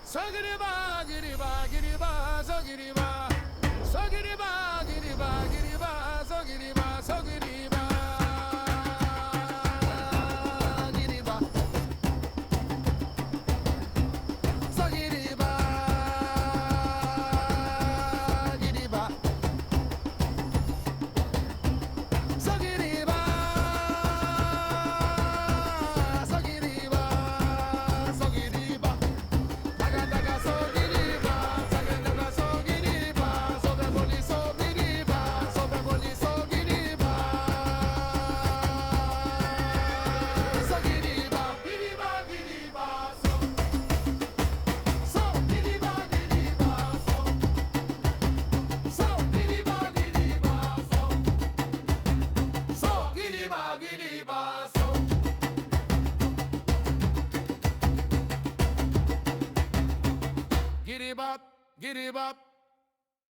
Sagiriba, giriba, giriba, sagiriba. Sagiriba, giriba, giriba, sagiriba, sagiriba. Giriba. Sagiriba. Giriba. Sagiriba. Sagiriba. Sagiriba. Daga daga sogiriba, daga daga sogiriba, sobe boli sogiriba, sobe boli sogiriba. Sogiriba, giriba giriba so. So giriba giriba so. So giriba giriba so. So giriba giriba so. Giddy bop,